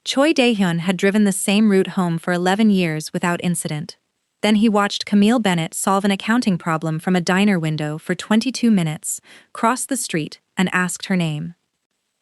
Choi Dae-hyun had driven the same route home for 11 years without incident. Then he watched Camille Bennett solve an accounting problem from a diner window for 22 minutes, crossed the street, and asked her name.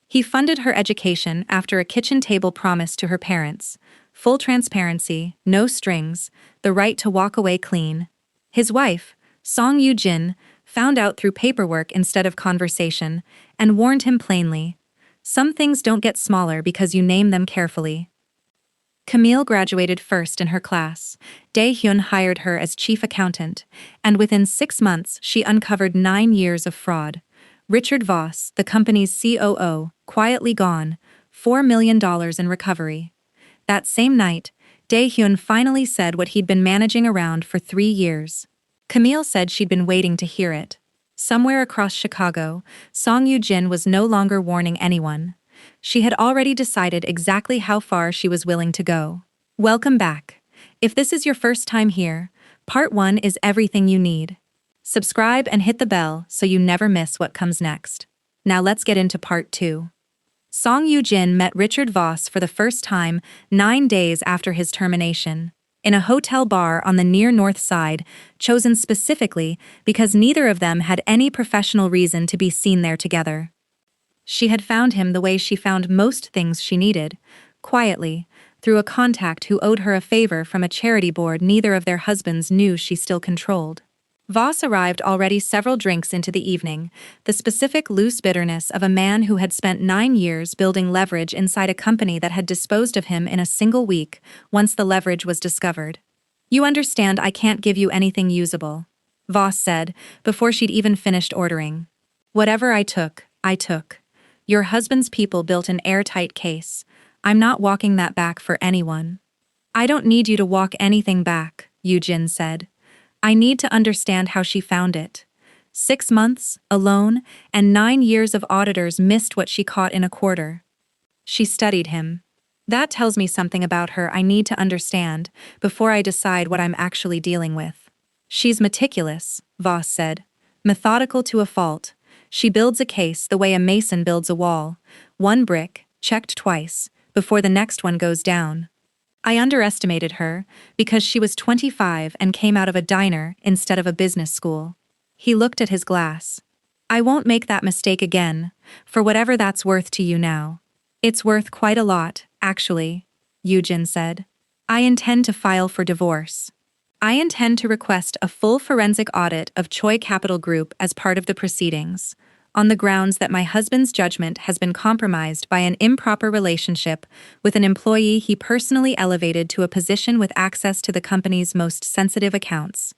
He funded her education after a kitchen table promise to her parents: full transparency, no strings, the right to walk away clean. His wife, Song Yoo-jin, found out through paperwork instead of conversation, and warned him plainly: some things don't get smaller because you name them carefully. Camille graduated first in her class. Dae-hyun hired her as chief accountant, and within 6 months she uncovered 9 years of fraud. Richard Voss, the company's COO, quietly gone, $4 million in recovery. That same night, Dae-hyun finally said what he'd been managing around for 3 years. Camille said she'd been waiting to hear it. Somewhere across Chicago, Song Yoo-jin was no longer warning anyone. She had already decided exactly how far she was willing to go. Welcome back. If this is your first time here, Part 1 is everything you need. Subscribe and hit the bell so you never miss what comes next. Now let's get into Part 2. Song Yoo-jin met Richard Voss for the first time 9 days after his termination, in a hotel bar on the near North Side, chosen specifically because neither of them had any professional reason to be seen there together. She had found him the way she found most things she needed, quietly, through a contact who owed her a favor from a charity board neither of their husbands knew she still controlled. Voss arrived already several drinks into the evening, the specific loose bitterness of a man who had spent 9 years building leverage inside a company that had disposed of him in a single week, once the leverage was discovered. "You understand I can't give you anything usable," Voss said, before she'd even finished ordering. "Whatever I took, I took. Your husband's people built an airtight case. I'm not walking that back for anyone." "I don't need you to walk anything back," Yoo-jin said. "I need to understand how she found it. 6 months, alone, and 9 years of auditors missed what she caught in a quarter." She studied him. "That tells me something about her I need to understand before I decide what I'm actually dealing with." "She's meticulous," Voss said. "Methodical to a fault. She builds a case the way a mason builds a wall. 1 brick, checked twice, before the next one goes down. I underestimated her because she was 25 and came out of a diner instead of a business school." He looked at his glass. "I won't make that mistake again, for whatever that's worth to you now." "It's worth quite a lot, actually," Yoo-jin said. "I intend to file for divorce. I intend to request a full forensic audit of Choi Capital Group as part of the proceedings, on the grounds that my husband's judgment has been compromised by an improper relationship with an employee he personally elevated to a position with access to the company's most sensitive accounts.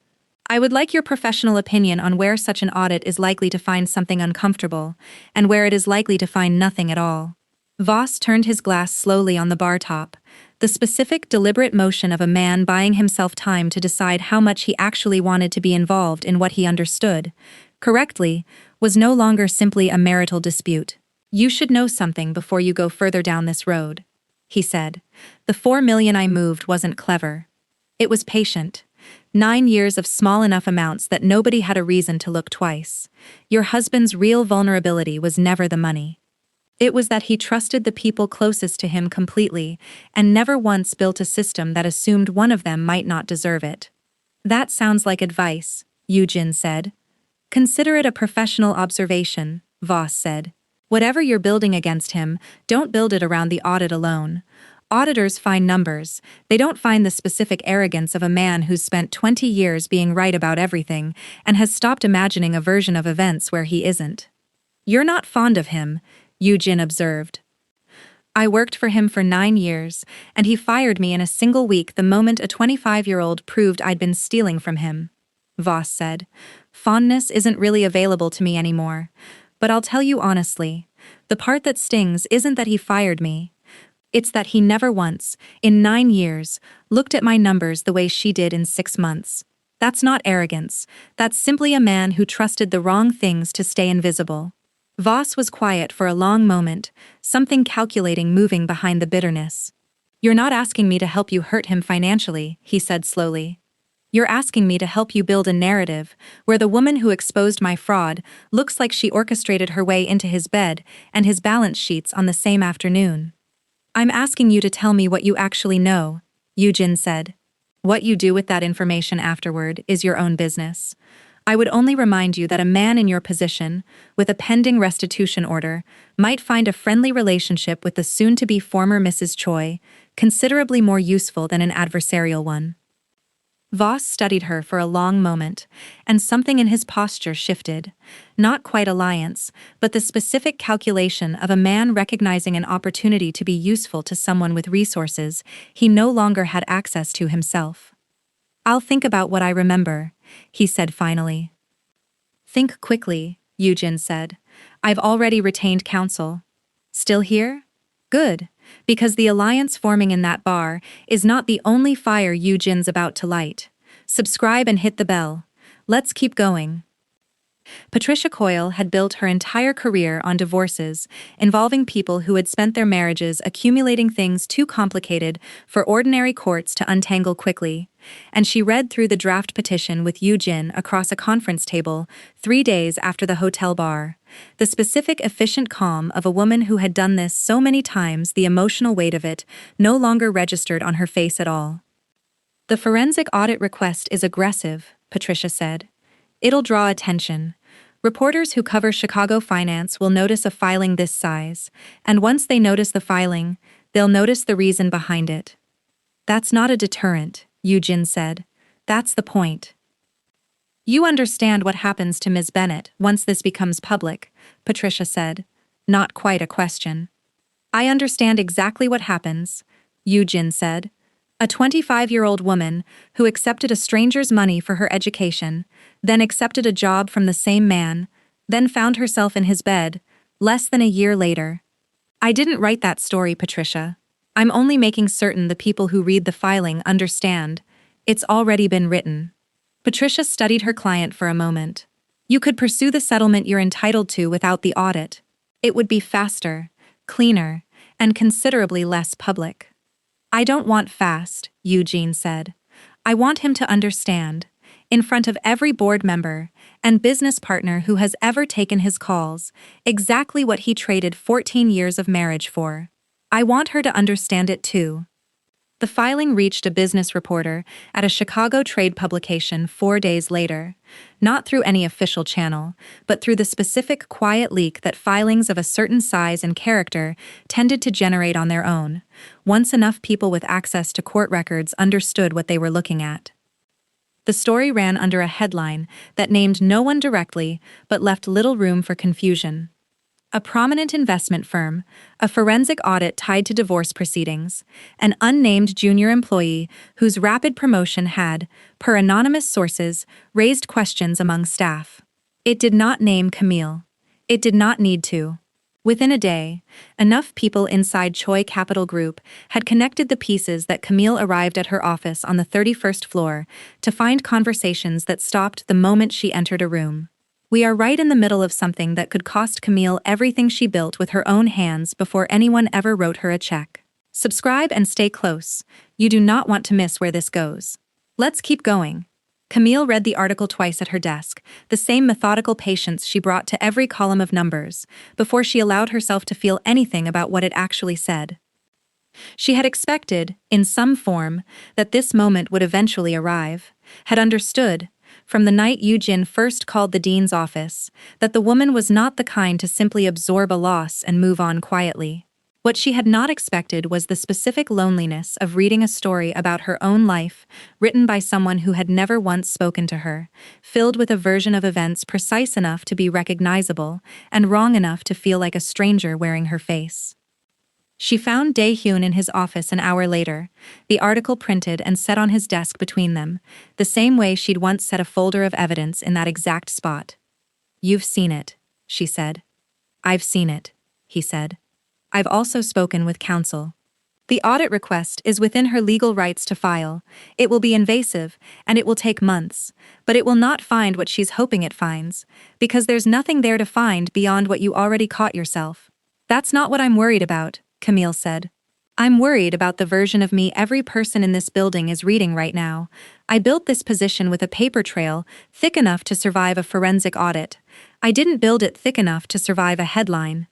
I would like your professional opinion on where such an audit is likely to find something uncomfortable, and where it is likely to find nothing at all." Voss turned his glass slowly on the bar top, the specific, deliberate motion of a man buying himself time to decide how much he actually wanted to be involved in what he understood correctly was no longer simply a marital dispute. "You should know something before you go further down this road," he said. "The 4 million I moved wasn't clever. It was patient. 9 years of small enough amounts that nobody had a reason to look twice. Your husband's real vulnerability was never the money. It was that he trusted the people closest to him completely and never once built a system that assumed one of them might not deserve it." "That sounds like advice," Yoo-jin said. "Consider it a professional observation," Voss said. "Whatever you're building against him, don't build it around the audit alone. Auditors find numbers. They don't find the specific arrogance of a man who's spent 20 years being right about everything and has stopped imagining a version of events where he isn't." "You're not fond of him," Yoo-jin observed. "I worked for him for 9 years, and he fired me in a single week the moment a 25-year-old proved I'd been stealing from him," Voss said. "Fondness isn't really available to me anymore. But I'll tell you honestly, the part that stings isn't that he fired me. It's that he never once, in 9 years, looked at my numbers the way she did in 6 months. That's not arrogance. That's simply a man who trusted the wrong things to stay invisible." Voss was quiet for a long moment, something calculating moving behind the bitterness. "You're not asking me to help you hurt him financially," he said slowly. "You're asking me to help you build a narrative where the woman who exposed my fraud looks like she orchestrated her way into his bed and his balance sheets on the same afternoon." I'm asking you to tell me what you actually know, Yoo-jin said. What you do with that information afterward is your own business. I would only remind you that a man in your position, with a pending restitution order, might find a friendly relationship with the soon-to-be former Mrs. Choi considerably more useful than an adversarial one. Voss studied her for a long moment, and something in his posture shifted. Not quite alliance, but the specific calculation of a man recognizing an opportunity to be useful to someone with resources he no longer had access to himself. I'll think about what I remember, he said finally. Think quickly, Yoo-jin said. I've already retained counsel. Still here? Good, because the alliance forming in that bar is not the only fire Yoo-jin's about to light. Subscribe and hit the bell. Let's keep going. Patricia Coyle had built her entire career on divorces, involving people who had spent their marriages accumulating things too complicated for ordinary courts to untangle quickly, and she read through the draft petition with Yoo-jin across a conference table 3 days after the hotel bar. The specific efficient calm of a woman who had done this so many times, the emotional weight of it no longer registered on her face at all. The forensic audit request is aggressive, Patricia said. It'll draw attention. Reporters who cover Chicago finance will notice a filing this size, and once they notice the filing, they'll notice the reason behind it. That's not a deterrent, Yoo-jin said. That's the point. You understand what happens to Ms. Bennett once this becomes public, Patricia said. Not quite a question. I understand exactly what happens, Yoo-jin said. A 25-year-old woman who accepted a stranger's money for her education, then accepted a job from the same man, then found herself in his bed, less than a year later. I didn't write that story, Patricia. I'm only making certain the people who read the filing understand. It's already been written. Patricia studied her client for a moment. You could pursue the settlement you're entitled to without the audit. It would be faster, cleaner, and considerably less public. I don't want fast, Yoo-jin said. I want him to understand, in front of every board member and business partner who has ever taken his calls, exactly what he traded 14 years of marriage for. I want her to understand it too. The filing reached a business reporter at a Chicago trade publication 4 days later, not through any official channel, but through the specific quiet leak that filings of a certain size and character tended to generate on their own, once enough people with access to court records understood what they were looking at. The story ran under a headline that named no one directly but left little room for confusion. A prominent investment firm, a forensic audit tied to divorce proceedings, an unnamed junior employee whose rapid promotion had, per anonymous sources, raised questions among staff. It did not name Camille. It did not need to. Within a day, enough people inside Choi Capital Group had connected the pieces that Camille arrived at her office on the 31st floor to find conversations that stopped the moment she entered a room. We are right in the middle of something that could cost Camille everything she built with her own hands before anyone ever wrote her a check. Subscribe and stay close. You do not want to miss where this goes. Let's keep going. Camille read the article twice at her desk, the same methodical patience she brought to every column of numbers, before she allowed herself to feel anything about what it actually said. She had expected, in some form, that this moment would eventually arrive, had understood, from the night Yoo-jin first called the dean's office, that the woman was not the kind to simply absorb a loss and move on quietly. What she had not expected was the specific loneliness of reading a story about her own life, written by someone who had never once spoken to her, filled with a version of events precise enough to be recognizable and wrong enough to feel like a stranger wearing her face. She found Dae-hyun in his office an hour later, the article printed and set on his desk between them, the same way she'd once set a folder of evidence in that exact spot. "You've seen it," she said. "I've seen it," he said. "I've also spoken with counsel. The audit request is within her legal rights to file. It will be invasive, and it will take months, but it will not find what she's hoping it finds, because there's nothing there to find beyond what you already caught yourself. That's not what I'm worried about," Camille said. "I'm worried about the version of me every person in this building is reading right now. I built this position with a paper trail thick enough to survive a forensic audit. I didn't build it thick enough to survive a headline."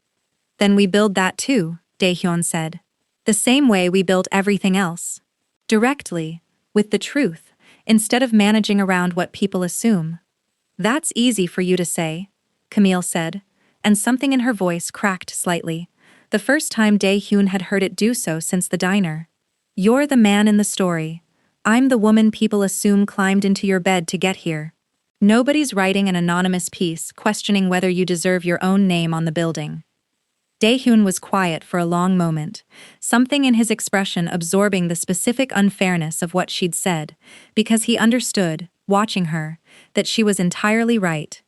"Then we build that too," Dae-hyun said. The same way we built everything else. Directly, with the truth, instead of managing around what people assume. That's easy for you to say, Camille said, and something in her voice cracked slightly, the first time Dae-hyun had heard it do so since the diner. You're the man in the story. I'm the woman people assume climbed into your bed to get here. Nobody's writing an anonymous piece questioning whether you deserve your own name on the building. Dae-hyun was quiet for a long moment, something in his expression absorbing the specific unfairness of what she'd said, because he understood, watching her, that she was entirely right.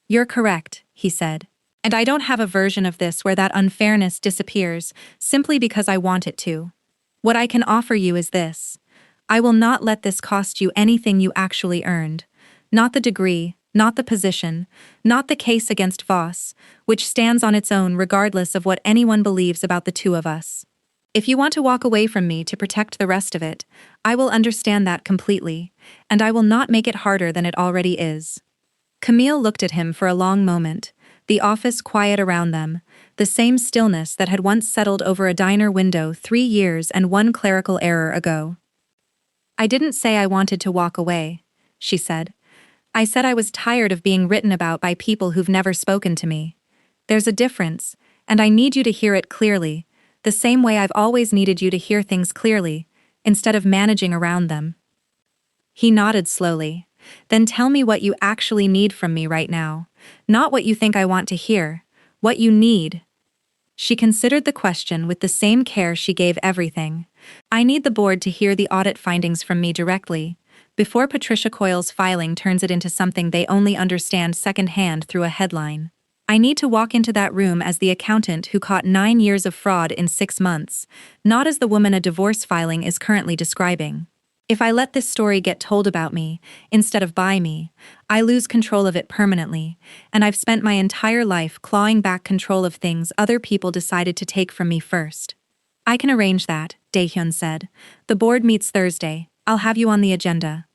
You're correct, he said. And I don't have a version of this where that unfairness disappears simply because I want it to. What I can offer you is this. I will not let this cost you anything you actually earned. Not the degree, not the position, not the case against Voss, which stands on its own regardless of what anyone believes about the two of us. If you want to walk away from me to protect the rest of it, I will understand that completely, and I will not make it harder than it already is. Camille looked at him for a long moment, the office quiet around them, the same stillness that had once settled over a diner window 3 years and 1 clerical error ago. I didn't say I wanted to walk away, she said. I said I was tired of being written about by people who've never spoken to me. There's a difference, and I need you to hear it clearly, the same way I've always needed you to hear things clearly, instead of managing around them. He nodded slowly. Then tell me what you actually need from me right now. Not what you think I want to hear. What you need. She considered the question with the same care she gave everything. I need the board to hear the audit findings from me directly, before Patricia Coyle's filing turns it into something they only understand secondhand through a headline. I need to walk into that room as the accountant who caught 9 years of fraud in 6 months, not as the woman a divorce filing is currently describing. If I let this story get told about me, instead of by me, I lose control of it permanently, and I've spent my entire life clawing back control of things other people decided to take from me first. I can arrange that, Dae-hyun said. The board meets Thursday. I'll have you on the agenda.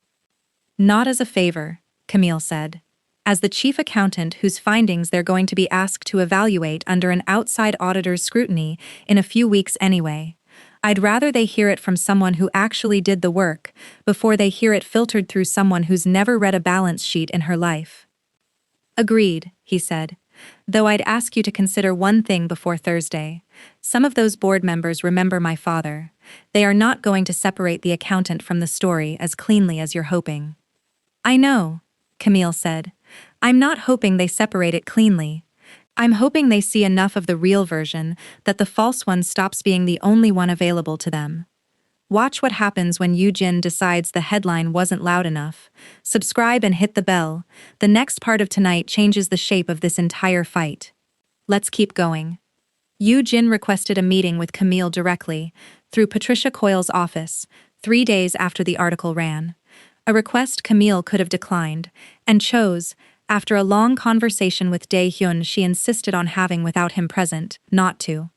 Not as a favor, Camille said. As the chief accountant whose findings they're going to be asked to evaluate under an outside auditor's scrutiny in a few weeks anyway. I'd rather they hear it from someone who actually did the work before they hear it filtered through someone who's never read a balance sheet in her life. Agreed, he said. Though I'd ask you to consider one thing before Thursday. Some of those board members remember my father. They are not going to separate the accountant from the story as cleanly as you're hoping. I know, Camille said. I'm not hoping they separate it cleanly. I'm hoping they see enough of the real version that the false one stops being the only one available to them. Watch what happens when Yoo-jin decides the headline wasn't loud enough. Subscribe and hit the bell. The next part of tonight changes the shape of this entire fight. Let's keep going. Yoo-jin requested a meeting with Camille directly, through Patricia Coyle's office, 3 days after the article ran. A request Camille could have declined, and chose, after a long conversation with Dae-hyun she insisted on having without him present, not to.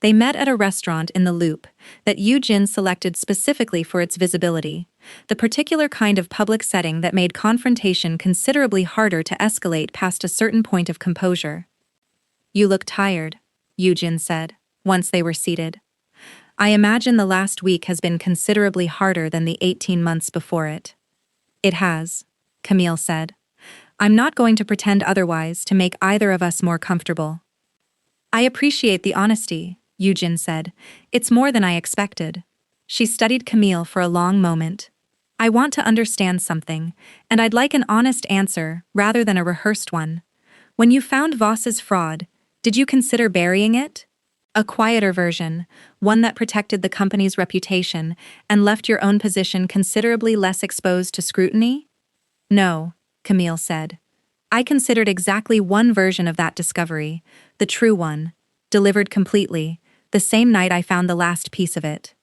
They met at a restaurant in the Loop that Yoo-jin selected specifically for its visibility, the particular kind of public setting that made confrontation considerably harder to escalate past a certain point of composure. You look tired, Yoo-jin said, once they were seated. I imagine the last week has been considerably harder than the 18 months before it. It has, Camille said. I'm not going to pretend otherwise to make either of us more comfortable. I appreciate the honesty, Yoo-jin said. It's more than I expected. She studied Camille for a long moment. I want to understand something, and I'd like an honest answer rather than a rehearsed one. When you found Voss's fraud, did you consider burying it? A quieter version, one that protected the company's reputation and left your own position considerably less exposed to scrutiny? No, Camille said. I considered exactly one version of that discovery, the true one, delivered completely, the same night I found the last piece of it.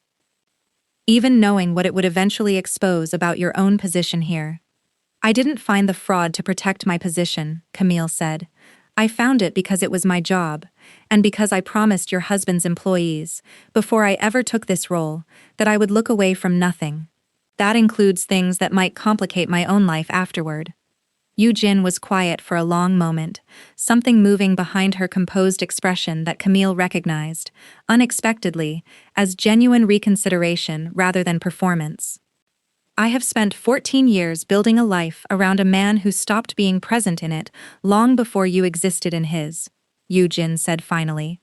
Even knowing what it would eventually expose about your own position here. I didn't find the fraud to protect my position, Camille said. I found it because it was my job, and because I promised your husband's employees, before I ever took this role, that I would look away from nothing. That includes things that might complicate my own life afterward. Yoo-jin was quiet for a long moment, something moving behind her composed expression that Camille recognized, unexpectedly, as genuine reconsideration rather than performance. I have spent 14 years building a life around a man who stopped being present in it long before you existed in his, Yoo-jin said finally.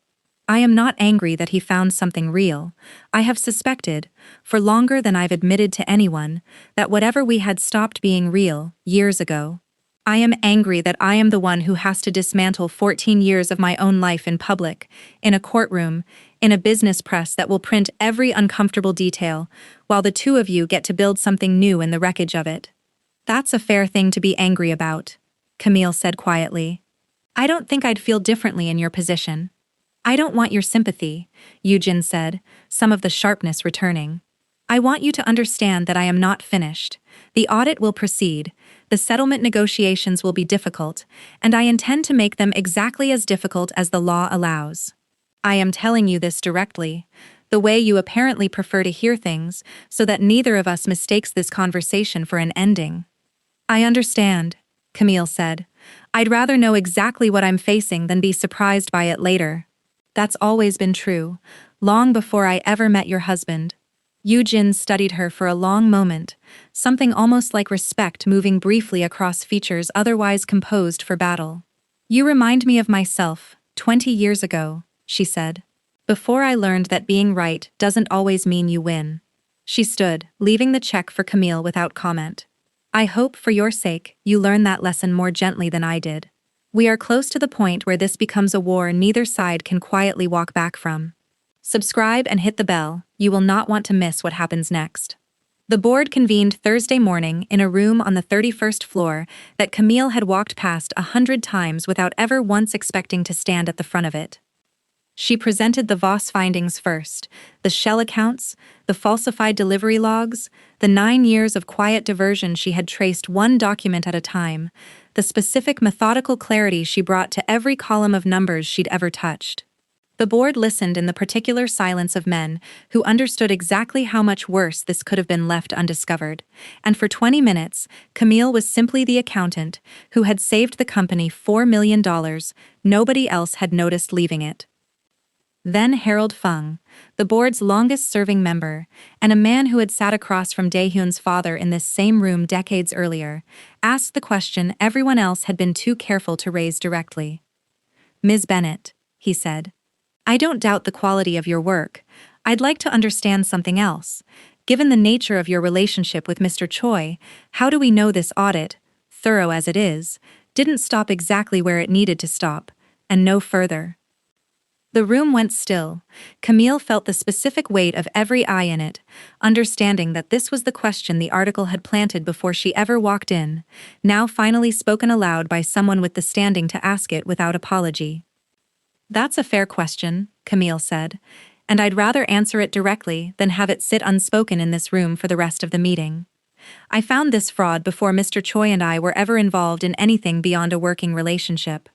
I am not angry that he found something real. I have suspected, for longer than I've admitted to anyone, that whatever we had stopped being real, years ago. I am angry that I am the one who has to dismantle 14 years of my own life in public, in a courtroom, in a business press that will print every uncomfortable detail, while the two of you get to build something new in the wreckage of it. That's a fair thing to be angry about, Camille said quietly. I don't think I'd feel differently in your position. I don't want your sympathy, Yoo-jin said, some of the sharpness returning. I want you to understand that I am not finished. The audit will proceed, the settlement negotiations will be difficult, and I intend to make them exactly as difficult as the law allows. I am telling you this directly, the way you apparently prefer to hear things, so that neither of us mistakes this conversation for an ending. I understand, Camille said. I'd rather know exactly what I'm facing than be surprised by it later. That's always been true, long before I ever met your husband. Yoo-jin studied her for a long moment, something almost like respect moving briefly across features otherwise composed for battle. You remind me of myself, 20 years ago, she said. Before I learned that being right doesn't always mean you win. She stood, leaving the check for Camille without comment. I hope, for your sake, you learn that lesson more gently than I did. We are close to the point where this becomes a war neither side can quietly walk back from. Subscribe and hit the bell, you will not want to miss what happens next. The board convened Thursday morning in a room on the 31st floor that Camille had walked past 100 times without ever once expecting to stand at the front of it. She presented the Voss findings first, the shell accounts, the falsified delivery logs, the 9 years of quiet diversion she had traced one document at a time, the specific methodical clarity she brought to every column of numbers she'd ever touched. The board listened in the particular silence of men who understood exactly how much worse this could have been left undiscovered, and for 20 minutes, Camille was simply the accountant who had saved the company $4 million. Nobody else had noticed leaving it. Then Harold Fung, the board's longest-serving member, and a man who had sat across from Dae-hyun's father in this same room decades earlier, asked the question everyone else had been too careful to raise directly. Ms. Bennett, he said, I don't doubt the quality of your work. I'd like to understand something else. Given the nature of your relationship with Mr. Choi, how do we know this audit, thorough as it is, didn't stop exactly where it needed to stop, and no further? The room went still. Camille felt the specific weight of every eye in it, understanding that this was the question the article had planted before she ever walked in, now finally spoken aloud by someone with the standing to ask it without apology. That's a fair question, Camille said, and I'd rather answer it directly than have it sit unspoken in this room for the rest of the meeting. I found this fraud before Mr. Choi and I were ever involved in anything beyond a working relationship.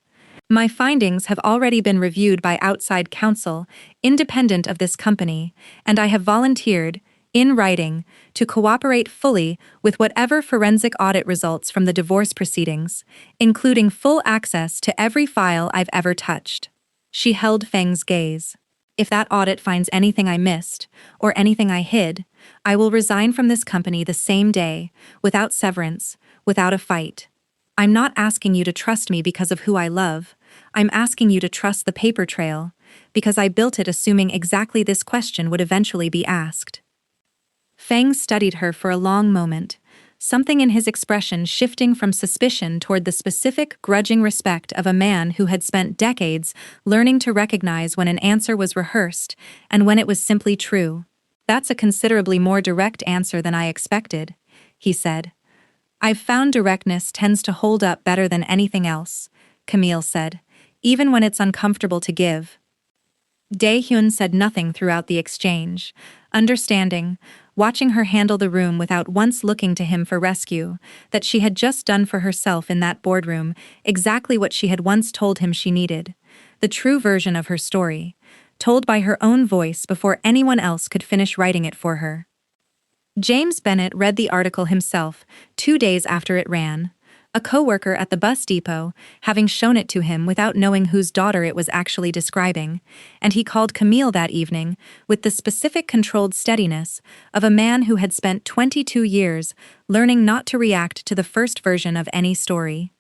My findings have already been reviewed by outside counsel, independent of this company, and I have volunteered, in writing, to cooperate fully with whatever forensic audit results from the divorce proceedings, including full access to every file I've ever touched. She held Feng's gaze. If that audit finds anything I missed, or anything I hid, I will resign from this company the same day, without severance, without a fight. I'm not asking you to trust me because of who I love. I'm asking you to trust the paper trail, because I built it assuming exactly this question would eventually be asked. Feng studied her for a long moment, something in his expression shifting from suspicion toward the specific, grudging respect of a man who had spent decades learning to recognize when an answer was rehearsed and when it was simply true. That's a considerably more direct answer than I expected, he said. I've found directness tends to hold up better than anything else, Camille said, even when it's uncomfortable to give. Dae-hyun said nothing throughout the exchange, understanding, watching her handle the room without once looking to him for rescue, that she had just done for herself in that boardroom exactly what she had once told him she needed, the true version of her story, told by her own voice before anyone else could finish writing it for her. James Bennett read the article himself, 2 days after it ran, A coworker at the bus depot, having shown it to him without knowing whose daughter it was actually describing, and he called Camille that evening with the specific controlled steadiness of a man who had spent 22 years learning not to react to the first version of any story.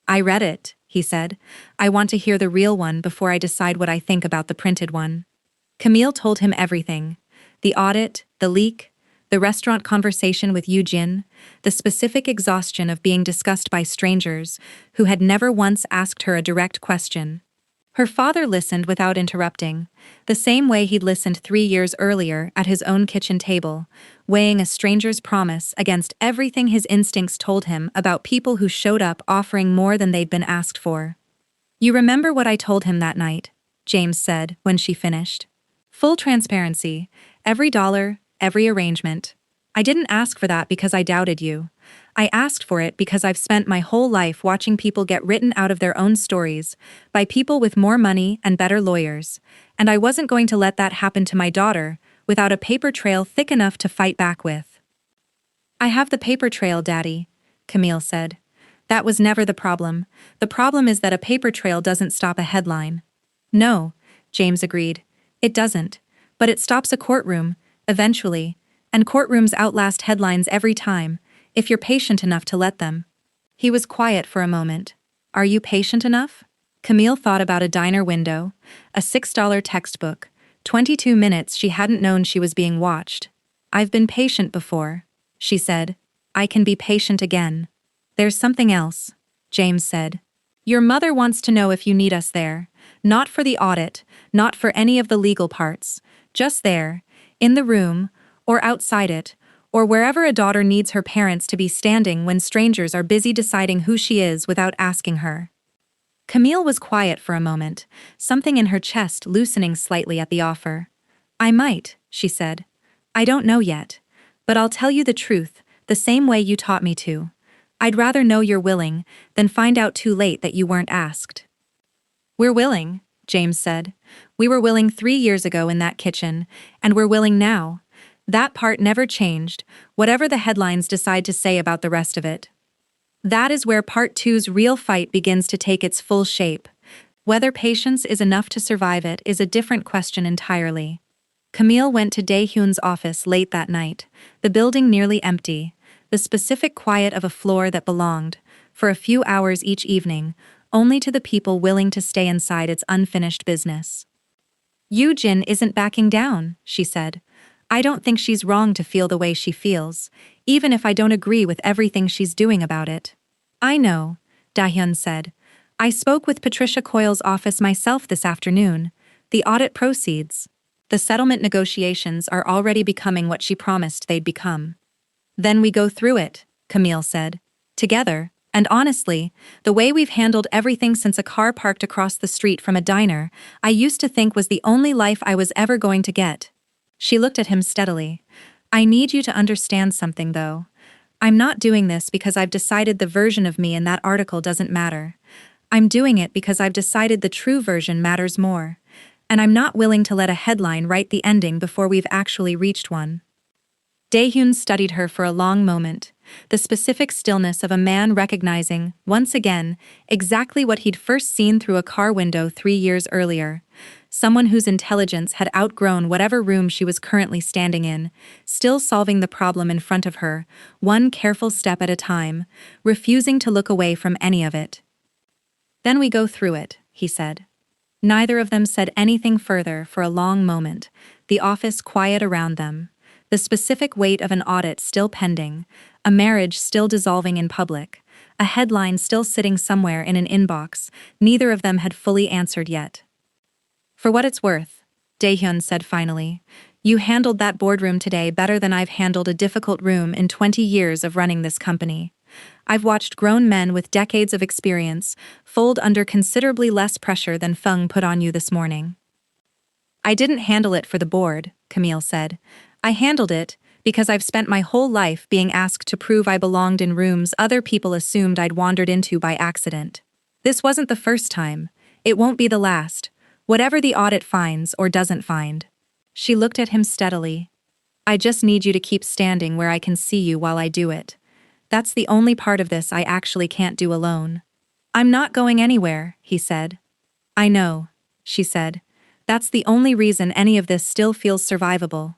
"I read it," he said. "I want to hear the real one before I decide what I think about the printed one." Camille told him everything: the audit, the leak, the restaurant conversation with Yoo-jin, the specific exhaustion of being discussed by strangers who had never once asked her a direct question. Her father listened without interrupting, the same way he'd listened 3 years earlier at his own kitchen table, weighing a stranger's promise against everything his instincts told him about people who showed up offering more than they'd been asked for. "You remember what I told him that night?" James said when she finished. "Full transparency, every dollar, every arrangement. I didn't ask for that because I doubted you. I asked for it because I've spent my whole life watching people get written out of their own stories by people with more money and better lawyers, and I wasn't going to let that happen to my daughter without a paper trail thick enough to fight back with." "I have the paper trail, Daddy," Camille said. "That was never the problem. The problem is that a paper trail doesn't stop a headline." "No," James agreed. "It doesn't. But it stops a courtroom, eventually, and courtrooms outlast headlines every time, if you're patient enough to let them." He was quiet for a moment. "Are you patient enough?" Camille thought about a diner window, a $6 textbook, 22 minutes she hadn't known she was being watched. "I've been patient before," she said. "I can be patient again." "There's something else," James said. "Your mother wants to know if you need us there. Not for the audit, not for any of the legal parts. Just there, in the room, or outside it, or wherever a daughter needs her parents to be standing when strangers are busy deciding who she is without asking her." Camille was quiet for a moment, something in her chest loosening slightly at the offer. "I might," she said. "I don't know yet. But I'll tell you the truth, the same way you taught me to. I'd rather know you're willing than find out too late that you weren't asked." "We're willing," James said. "We were willing 3 years ago in that kitchen, and we're willing now. That part never changed, whatever the headlines decide to say about the rest of it." That is where Part 2's real fight begins to take its full shape. Whether patience is enough to survive it is a different question entirely. Camille went to Dae-hyun's office late that night, the building nearly empty, the specific quiet of a floor that belonged, for a few hours each evening, only to the people willing to stay inside its unfinished business. "Yoo-jin isn't backing down," she said. "I don't think she's wrong to feel the way she feels, even if I don't agree with everything she's doing about it." "I know," Dae-hyun said. "I spoke with Patricia Coyle's office myself this afternoon. The audit proceeds. The settlement negotiations are already becoming what she promised they'd become." "Then we go through it," Camille said. "Together. And honestly, the way we've handled everything since a car parked across the street from a diner, I used to think was the only life I was ever going to get." She looked at him steadily. "I need you to understand something, though. I'm not doing this because I've decided the version of me in that article doesn't matter. I'm doing it because I've decided the true version matters more. And I'm not willing to let a headline write the ending before we've actually reached one." Dae-hyun studied her for a long moment, the specific stillness of a man recognizing, once again, exactly what he'd first seen through a car window 3 years earlier. Someone whose intelligence had outgrown whatever room she was currently standing in, still solving the problem in front of her, one careful step at a time, refusing to look away from any of it. "Then we go through it," he said. Neither of them said anything further for a long moment, the office quiet around them. The specific weight of an audit still pending, a marriage still dissolving in public, a headline still sitting somewhere in an inbox, neither of them had fully answered yet. "For what it's worth," Dae-hyun said finally, "you handled that boardroom today better than I've handled a difficult room in 20 years of running this company. I've watched grown men with decades of experience fold under considerably less pressure than Fung put on you this morning." "I didn't handle it for the board," Camille said. "I handled it because I've spent my whole life being asked to prove I belonged in rooms other people assumed I'd wandered into by accident. This wasn't the first time. It won't be the last, whatever the audit finds or doesn't find." She looked at him steadily. "I just need you to keep standing where I can see you while I do it. That's the only part of this I actually can't do alone. I'm not going anywhere, he said. I know, she said. That's the only reason any of this still feels survivable.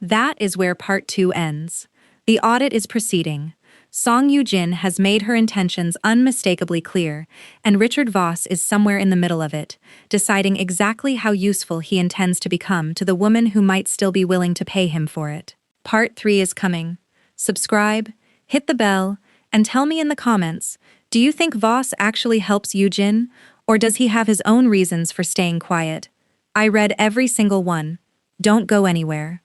That is where part 2 ends. The audit is proceeding. Song Yoo-jin has made her intentions unmistakably clear, and Richard Voss is somewhere in the middle of it, deciding exactly how useful he intends to become to the woman who might still be willing to pay him for it. Part 3 is coming. Subscribe, hit the bell, and tell me in the comments, do you think Voss actually helps Yoo-jin, or does he have his own reasons for staying quiet? I read every single one. Don't go anywhere.